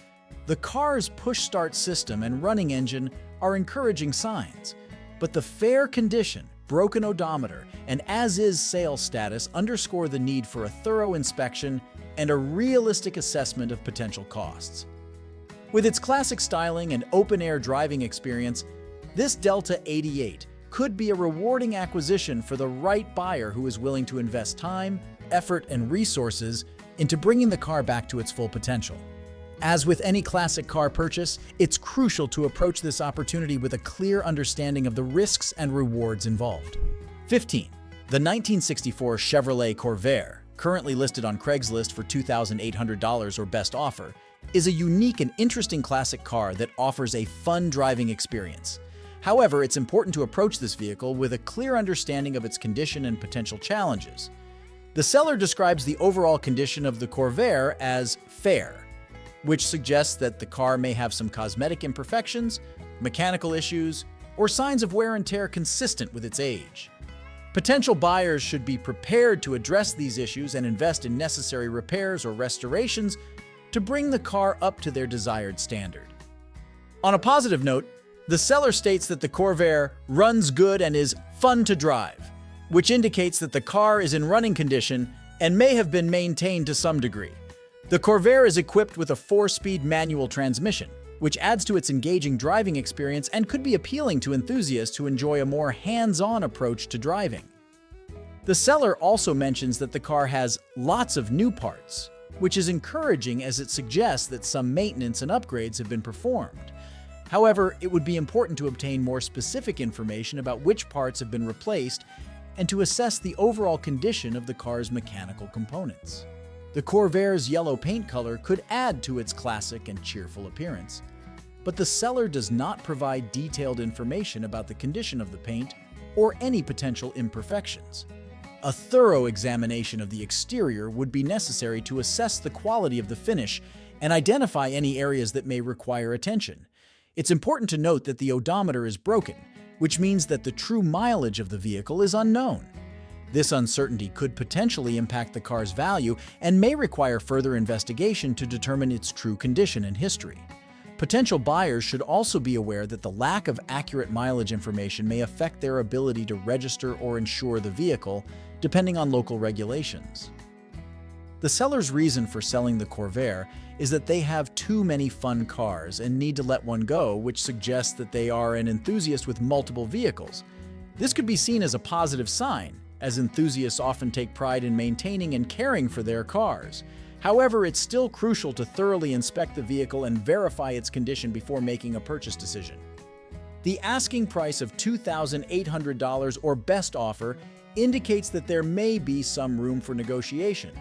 The car's push-start system and running engine are encouraging signs, but the fair condition, broken odometer, and as-is sales status underscore the need for a thorough inspection and a realistic assessment of potential costs. With its classic styling and open-air driving experience, this Delta 88 could be a rewarding acquisition for the right buyer who is willing to invest time, effort, and resources into bringing the car back to its full potential. As with any classic car purchase, it's crucial to approach this opportunity with a clear understanding of the risks and rewards involved. 15. The 1964 Chevrolet Corvair, currently listed on Craigslist for $2,800 or best offer, is a unique and interesting classic car that offers a fun driving experience. However, it's important to approach this vehicle with a clear understanding of its condition and potential challenges. The seller describes the overall condition of the Corvair as fair, which suggests that the car may have some cosmetic imperfections, mechanical issues, or signs of wear and tear consistent with its age. Potential buyers should be prepared to address these issues and invest in necessary repairs or restorations to bring the car up to their desired standard. On a positive note, the seller states that the Corvair runs good and is fun to drive, which indicates that the car is in running condition and may have been maintained to some degree. The Corvair is equipped with a 4-speed manual transmission, which adds to its engaging driving experience and could be appealing to enthusiasts who enjoy a more hands-on approach to driving. The seller also mentions that the car has lots of new parts, which is encouraging as it suggests that some maintenance and upgrades have been performed. However, it would be important to obtain more specific information about which parts have been replaced and to assess the overall condition of the car's mechanical components. The Corvair's yellow paint color could add to its classic and cheerful appearance, but the seller does not provide detailed information about the condition of the paint or any potential imperfections. A thorough examination of the exterior would be necessary to assess the quality of the finish and identify any areas that may require attention. It's important to note that the odometer is broken, which means that the true mileage of the vehicle is unknown. This uncertainty could potentially impact the car's value and may require further investigation to determine its true condition and history. Potential buyers should also be aware that the lack of accurate mileage information may affect their ability to register or insure the vehicle, depending on local regulations. The seller's reason for selling the Corvair is that they have too many fun cars and need to let one go, which suggests that they are an enthusiast with multiple vehicles. This could be seen as a positive sign, as enthusiasts often take pride in maintaining and caring for their cars. However, it's still crucial to thoroughly inspect the vehicle and verify its condition before making a purchase decision. The asking price of $2,800 or best offer indicates that there may be some room for negotiation.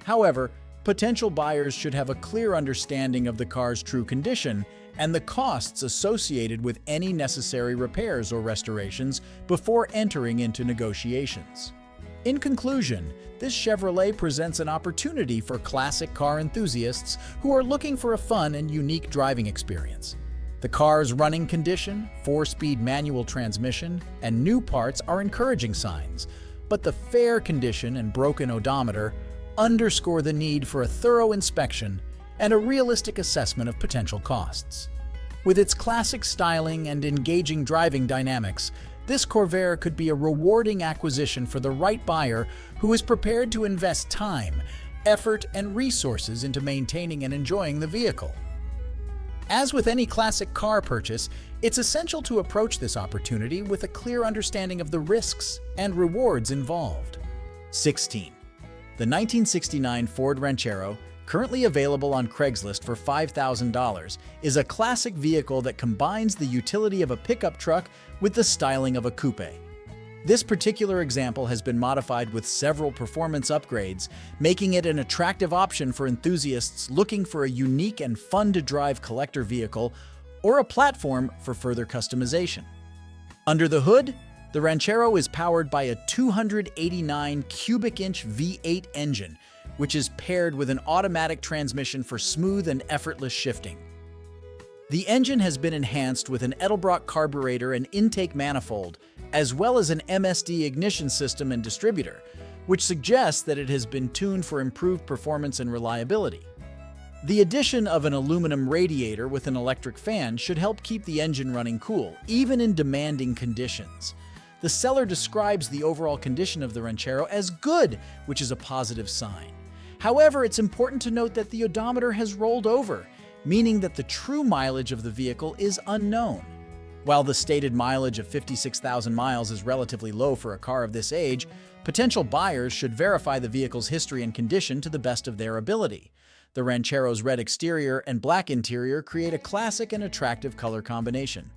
However, potential buyers should have a clear understanding of the car's true condition and the costs associated with any necessary repairs or restorations before entering into negotiations. In conclusion, this Chevrolet presents an opportunity for classic car enthusiasts who are looking for a fun and unique driving experience. The car's running condition, 4-speed manual transmission, and new parts are encouraging signs, but the fair condition and broken odometer underscore the need for a thorough inspection and a realistic assessment of potential costs. With its classic styling and engaging driving dynamics, this Corvair could be a rewarding acquisition for the right buyer who is prepared to invest time, effort, and resources into maintaining and enjoying the vehicle. As with any classic car purchase, it's essential to approach this opportunity with a clear understanding of the risks and rewards involved. 16. The 1969 Ford Ranchero, currently available on Craigslist for $5,000, is a classic vehicle that combines the utility of a pickup truck with the styling of a coupe. This particular example has been modified with several performance upgrades, making it an attractive option for enthusiasts looking for a unique and fun-to-drive collector vehicle or a platform for further customization. Under the hood, The Ranchero is powered by a 289 cubic inch V8 engine, which is paired with an automatic transmission for smooth and effortless shifting. The engine has been enhanced with an Edelbrock carburetor and intake manifold, as well as an MSD ignition system and distributor, which suggests that it has been tuned for improved performance and reliability. The addition of an aluminum radiator with an electric fan should help keep the engine running cool, even in demanding conditions. The seller describes the overall condition of the Ranchero as good, which is a positive sign. However, it's important to note that the odometer has rolled over, meaning that the true mileage of the vehicle is unknown. While the stated mileage of 56,000 miles is relatively low for a car of this age, potential buyers should verify the vehicle's history and condition to the best of their ability. The Ranchero's red exterior and black interior create a classic and attractive color combination.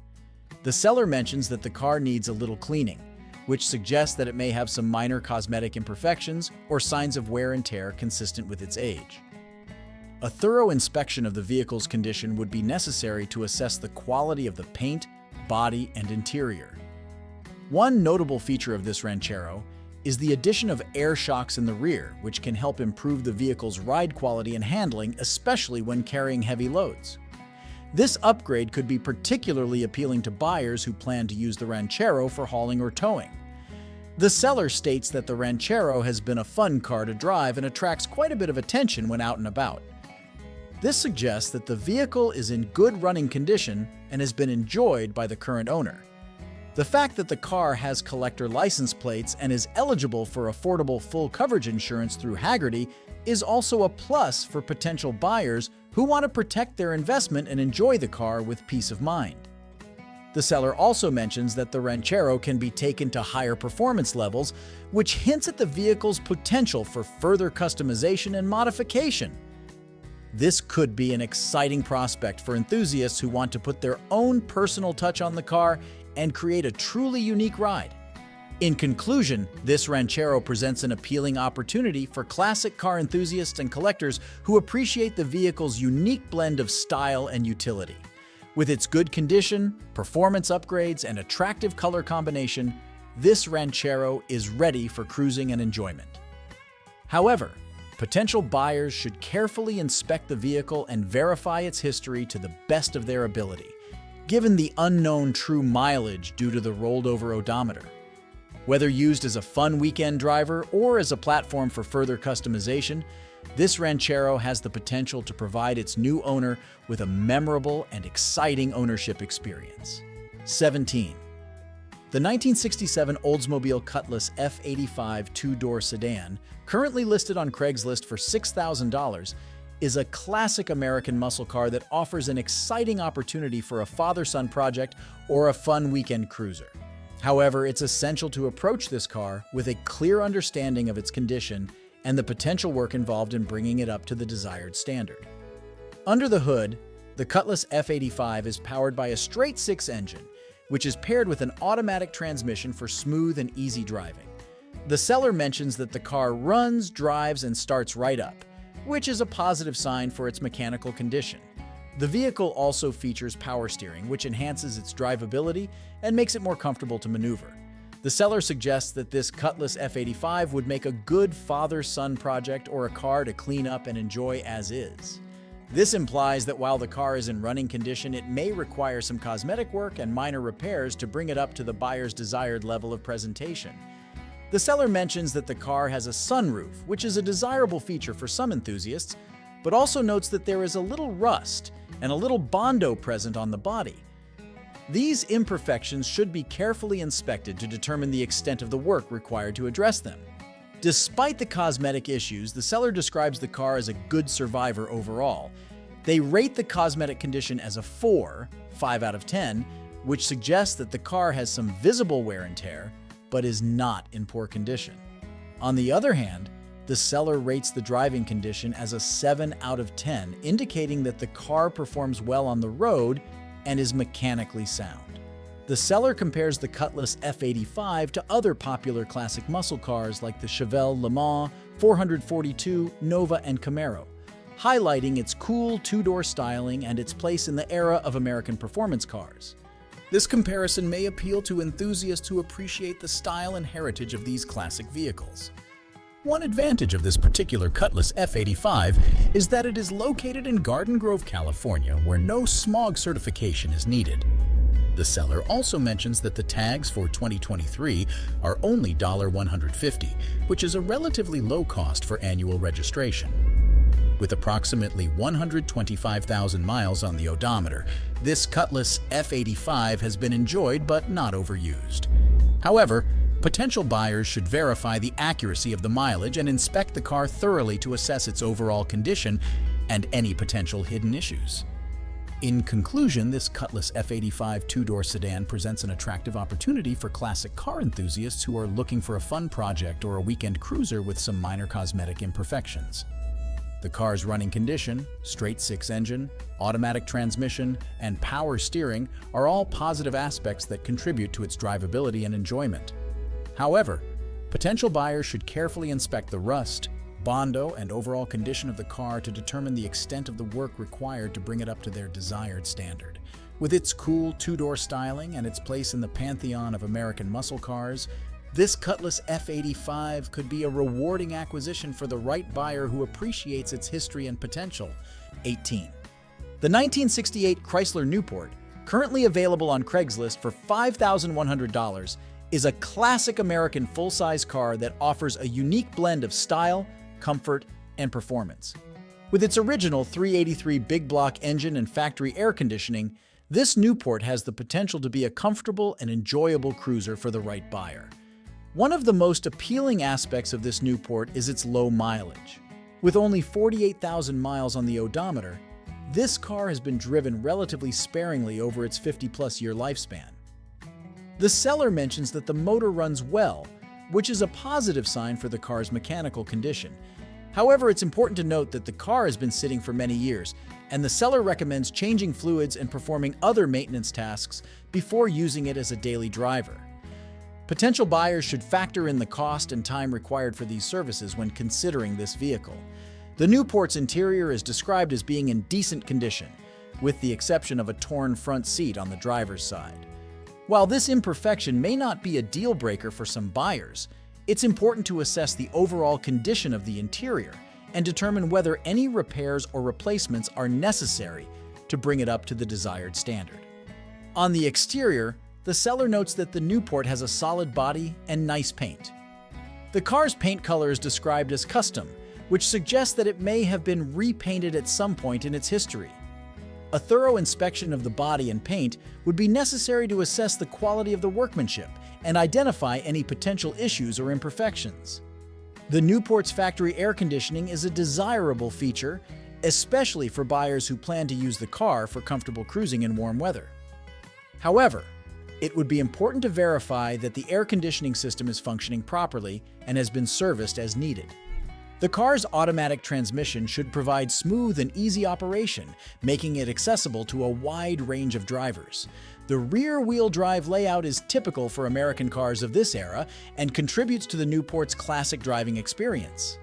The seller mentions that the car needs a little cleaning, which suggests that it may have some minor cosmetic imperfections or signs of wear and tear consistent with its age. A thorough inspection of the vehicle's condition would be necessary to assess the quality of the paint, body, and interior. One notable feature of this Ranchero is the addition of air shocks in the rear, which can help improve the vehicle's ride quality and handling, especially when carrying heavy loads. This upgrade could be particularly appealing to buyers who plan to use the Ranchero for hauling or towing. The seller states that the Ranchero has been a fun car to drive and attracts quite a bit of attention when out and about. This suggests that the vehicle is in good running condition and has been enjoyed by the current owner. The fact that the car has collector license plates and is eligible for affordable full coverage insurance through Hagerty is also a plus for potential buyers who want to protect their investment and enjoy the car with peace of mind. The seller also mentions that the Ranchero can be taken to higher performance levels, which hints at the vehicle's potential for further customization and modification. This could be an exciting prospect for enthusiasts who want to put their own personal touch on the car and create a truly unique ride. In conclusion, this Ranchero presents an appealing opportunity for classic car enthusiasts and collectors who appreciate the vehicle's unique blend of style and utility. With its good condition, performance upgrades, and attractive color combination, this Ranchero is ready for cruising and enjoyment. However, potential buyers should carefully inspect the vehicle and verify its history to the best of their ability, given the unknown true mileage due to the rolled-over odometer. Whether used as a fun weekend driver or as a platform for further customization, this Ranchero has the potential to provide its new owner with a memorable and exciting ownership experience. 17. The 1967 Oldsmobile Cutlass F85 two-door sedan, currently listed on Craigslist for $6,000, is a classic American muscle car that offers an exciting opportunity for a father-son project or a fun weekend cruiser. However, it's essential to approach this car with a clear understanding of its condition and the potential work involved in bringing it up to the desired standard. Under the hood, the Cutlass F85 is powered by a straight-six engine, which is paired with an automatic transmission for smooth and easy driving. The seller mentions that the car runs, drives, and starts right up, which is a positive sign for its mechanical condition. The vehicle also features power steering, which enhances its drivability and makes it more comfortable to maneuver. The seller suggests that this Cutlass F85 would make a good father-son project or a car to clean up and enjoy as is. This implies that while the car is in running condition, it may require some cosmetic work and minor repairs to bring it up to the buyer's desired level of presentation. The seller mentions that the car has a sunroof, which is a desirable feature for some enthusiasts, but also notes that there is a little rust and a little Bondo present on the body. These imperfections should be carefully inspected to determine the extent of the work required to address them. Despite the cosmetic issues, the seller describes the car as a good survivor overall. They rate the cosmetic condition as a 4, 5 out of 10, which suggests that the car has some visible wear and tear, but is not in poor condition. On the other hand, the seller rates the driving condition as a 7 out of 10, indicating that the car performs well on the road and is mechanically sound. The seller compares the Cutlass F85 to other popular classic muscle cars like the Chevrolet Le Mans, 442, Nova, and Camaro, highlighting its cool two-door styling and its place in the era of American performance cars. This comparison may appeal to enthusiasts who appreciate the style and heritage of these classic vehicles. One advantage of this particular Cutlass F85 is that it is located in Garden Grove, California, where no smog certification is needed. The seller also mentions that the tags for 2023 are only $150, which is a relatively low cost for annual registration. With approximately 125,000 miles on the odometer, this Cutlass F85 has been enjoyed but not overused. However, potential buyers should verify the accuracy of the mileage and inspect the car thoroughly to assess its overall condition and any potential hidden issues. In conclusion, this Cutlass F85 two-door sedan presents an attractive opportunity for classic car enthusiasts who are looking for a fun project or a weekend cruiser with some minor cosmetic imperfections. The car's running condition, straight-six engine, automatic transmission, and power steering are all positive aspects that contribute to its drivability and enjoyment. However, potential buyers should carefully inspect the rust, bondo, and overall condition of the car to determine the extent of the work required to bring it up to their desired standard. With its cool two-door styling and its place in the pantheon of American muscle cars, this Cutlass F85 could be a rewarding acquisition for the right buyer who appreciates its history and potential. 18. The 1968 Chrysler Newport, currently available on Craigslist for $5,100, is a classic American full-size car that offers a unique blend of style, comfort, and performance. With its original 383 big block engine and factory air conditioning, this Newport has the potential to be a comfortable and enjoyable cruiser for the right buyer. One of the most appealing aspects of this Newport is its low mileage. With only 48,000 miles on the odometer, this car has been driven relatively sparingly over its 50-plus year lifespan. The seller mentions that the motor runs well, which is a positive sign for the car's mechanical condition. However, it's important to note that the car has been sitting for many years, and the seller recommends changing fluids and performing other maintenance tasks before using it as a daily driver. Potential buyers should factor in the cost and time required for these services when considering this vehicle. The Newport's interior is described as being in decent condition, with the exception of a torn front seat on the driver's side. While this imperfection may not be a deal breaker for some buyers, it's important to assess the overall condition of the interior and determine whether any repairs or replacements are necessary to bring it up to the desired standard. On the exterior, the seller notes that the Newport has a solid body and nice paint. The car's paint color is described as custom, which suggests that it may have been repainted at some point in its history. A thorough inspection of the body and paint would be necessary to assess the quality of the workmanship and identify any potential issues or imperfections. The Newport's factory air conditioning is a desirable feature, especially for buyers who plan to use the car for comfortable cruising in warm weather. However, it would be important to verify that the air conditioning system is functioning properly and has been serviced as needed. The car's automatic transmission should provide smooth and easy operation, making it accessible to a wide range of drivers. The rear-wheel drive layout is typical for American cars of this era and contributes to the Newport's classic driving experience.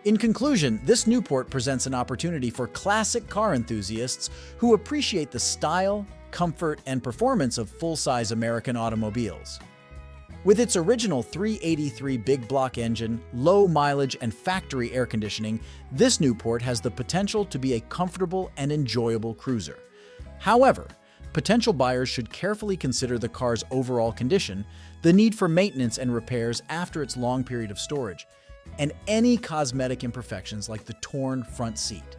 In conclusion, this Newport presents an opportunity for classic car enthusiasts who appreciate the style, comfort, and performance of full-size American automobiles. With its original 383 big block engine, low mileage, and factory air conditioning, this Newport has the potential to be a comfortable and enjoyable cruiser. However, potential buyers should carefully consider the car's overall condition, the need for maintenance and repairs after its long period of storage, and any cosmetic imperfections like the torn front seat.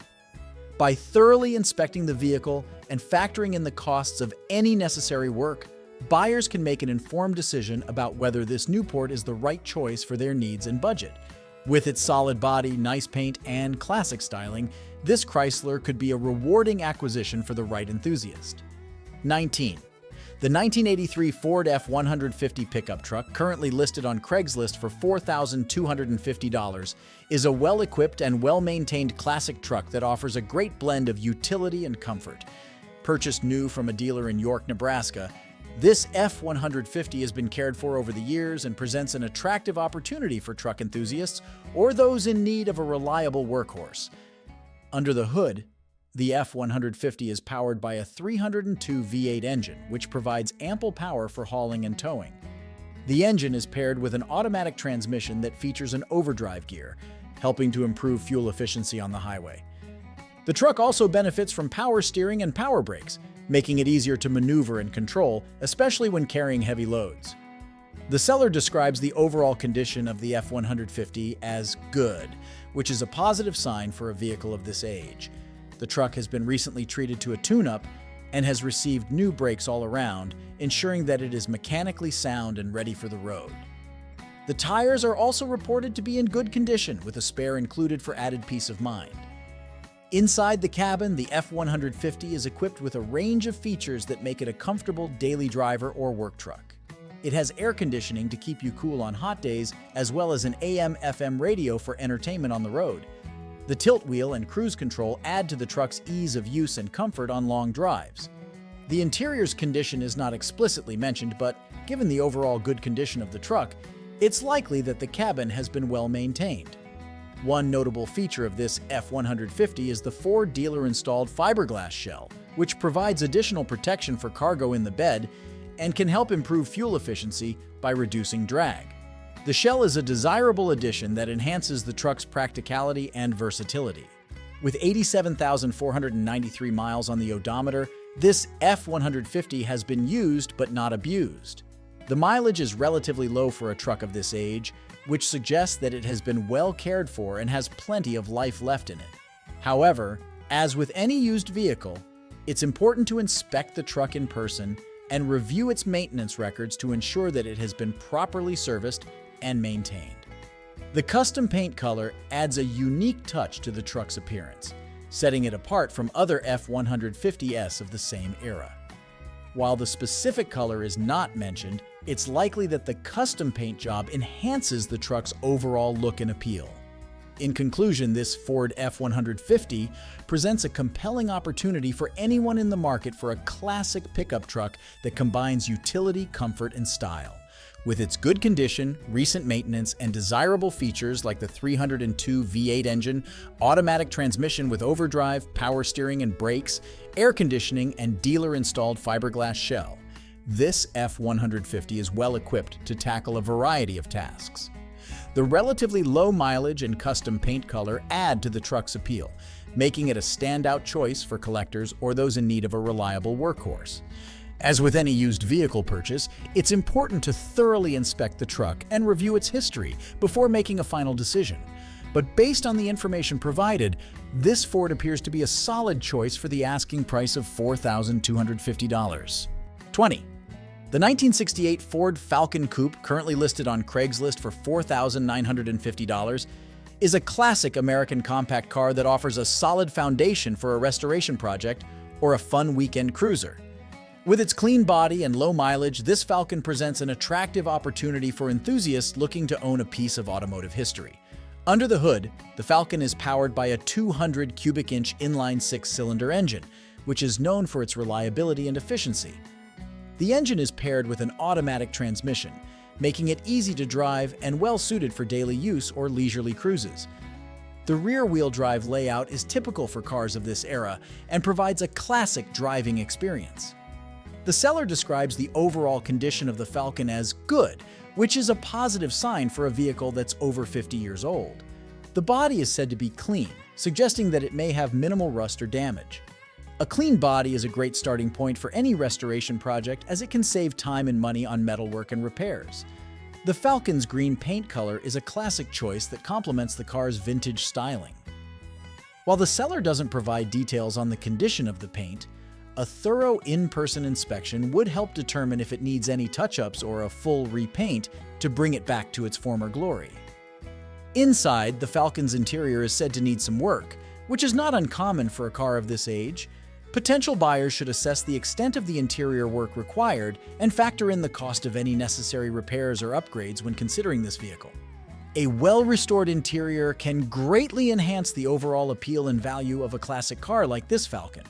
By thoroughly inspecting the vehicle and factoring in the costs of any necessary work, buyers can make an informed decision about whether this Newport is the right choice for their needs and budget. With its solid body, nice paint, and classic styling, this Chrysler could be a rewarding acquisition for the right enthusiast. 19. The 1983 Ford F150 pickup truck, currently listed on Craigslist for $4,250, is a well-equipped and well-maintained classic truck that offers a great blend of utility and comfort. Purchased new from a dealer in York, Nebraska, this F150 has been cared for over the years and presents an attractive opportunity for truck enthusiasts or those in need of a reliable workhorse. Under the hood, The F150 is powered by a 302 V8 engine, which provides ample power for hauling and towing. The engine is paired with an automatic transmission that features an overdrive gear, helping to improve fuel efficiency on the highway. The truck also benefits from power steering and power brakes, making it easier to maneuver and control, especially when carrying heavy loads. The seller describes the overall condition of the F150 as good, which is a positive sign for a vehicle of this age. The truck has been recently treated to a tune-up and has received new brakes all around, ensuring that it is mechanically sound and ready for the road. The tires are also reported to be in good condition, with a spare included for added peace of mind. Inside the cabin, the F150 is equipped with a range of features that make it a comfortable daily driver or work truck. It has air conditioning to keep you cool on hot days, as well as an AM/FM radio for entertainment on the road. The tilt wheel and cruise control add to the truck's ease of use and comfort on long drives. The interior's condition is not explicitly mentioned, but given the overall good condition of the truck, it's likely that the cabin has been well maintained. One notable feature of this F150 is the Ford dealer-installed fiberglass shell, which provides additional protection for cargo in the bed and can help improve fuel efficiency by reducing drag. The shell is a desirable addition that enhances the truck's practicality and versatility. With 87,493 miles on the odometer, this F150 has been used but not abused. The mileage is relatively low for a truck of this age, which suggests that it has been well cared for and has plenty of life left in it. However, as with any used vehicle, it's important to inspect the truck in person and review its maintenance records to ensure that it has been properly serviced and maintained. The custom paint color adds a unique touch to the truck's appearance, setting it apart from other F150s of the same era. While the specific color is not mentioned, it's likely that the custom paint job enhances the truck's overall look and appeal. In conclusion, this Ford F150 presents a compelling opportunity for anyone in the market for a classic pickup truck that combines utility, comfort, and style. With its good condition, recent maintenance, and desirable features like the 302 V8 engine, automatic transmission with overdrive, power steering and brakes, air conditioning, and dealer-installed fiberglass shell, this F150 is well equipped to tackle a variety of tasks. The relatively low mileage and custom paint color add to the truck's appeal, making it a standout choice for collectors or those in need of a reliable workhorse. As with any used vehicle purchase, it's important to thoroughly inspect the truck and review its history before making a final decision. But based on the information provided, this Ford appears to be a solid choice for the asking price of $4,250. 20. The 1968 Ford Falcon Coupe, currently listed on Craigslist for $4,950, is a classic American compact car that offers a solid foundation for a restoration project or a fun weekend cruiser. With its clean body and low mileage, this Falcon presents an attractive opportunity for enthusiasts looking to own a piece of automotive history. Under the hood, the Falcon is powered by a 200 cubic inch inline six-cylinder engine, which is known for its reliability and efficiency. The engine is paired with an automatic transmission, making it easy to drive and well-suited for daily use or leisurely cruises. The rear-wheel drive layout is typical for cars of this era and provides a classic driving experience. The seller describes the overall condition of the Falcon as good, which is a positive sign for a vehicle that's over 50 years old. The body is said to be clean, suggesting that it may have minimal rust or damage. A clean body is a great starting point for any restoration project, as it can save time and money on metalwork and repairs. The Falcon's green paint color is a classic choice that complements the car's vintage styling. While the seller doesn't provide details on the condition of the paint, a thorough in-person inspection would help determine if it needs any touch-ups or a full repaint to bring it back to its former glory. Inside, the Falcon's interior is said to need some work, which is not uncommon for a car of this age. Potential buyers should assess the extent of the interior work required and factor in the cost of any necessary repairs or upgrades when considering this vehicle. A well-restored interior can greatly enhance the overall appeal and value of a classic car like this Falcon.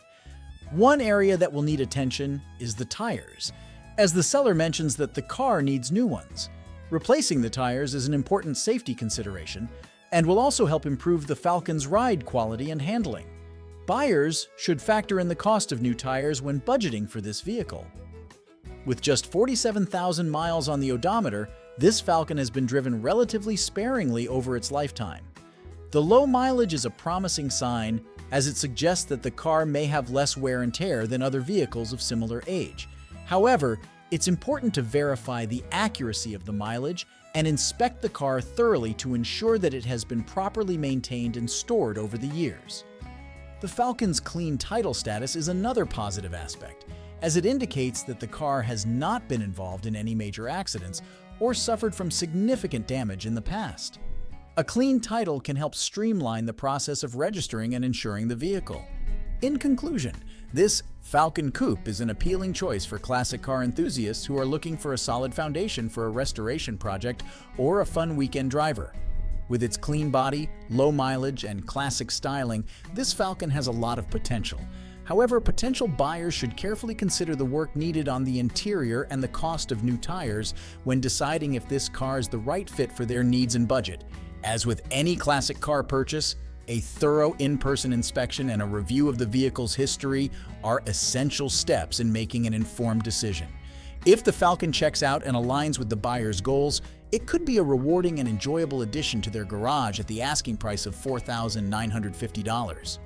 One area that will need attention is the tires, as the seller mentions that the car needs new ones. Replacing the tires is an important safety consideration and will also help improve the Falcon's ride quality and handling. Buyers should factor in the cost of new tires when budgeting for this vehicle. With just 47,000 miles on the odometer, this Falcon has been driven relatively sparingly over its lifetime. The low mileage is a promising sign, as it suggests that the car may have less wear and tear than other vehicles of similar age. However, it's important to verify the accuracy of the mileage and inspect the car thoroughly to ensure that it has been properly maintained and stored over the years. The Falcon's clean title status is another positive aspect, as it indicates that the car has not been involved in any major accidents or suffered from significant damage in the past. A clean title can help streamline the process of registering and insuring the vehicle. In conclusion, this Falcon Coupe is an appealing choice for classic car enthusiasts who are looking for a solid foundation for a restoration project or a fun weekend driver. With its clean body, low mileage, and classic styling, this Falcon has a lot of potential. However, potential buyers should carefully consider the work needed on the interior and the cost of new tires when deciding if this car is the right fit for their needs and budget. As with any classic car purchase, a thorough in-person inspection and a review of the vehicle's history are essential steps in making an informed decision. If the Falcon checks out and aligns with the buyer's goals, it could be a rewarding and enjoyable addition to their garage at the asking price of $4,950.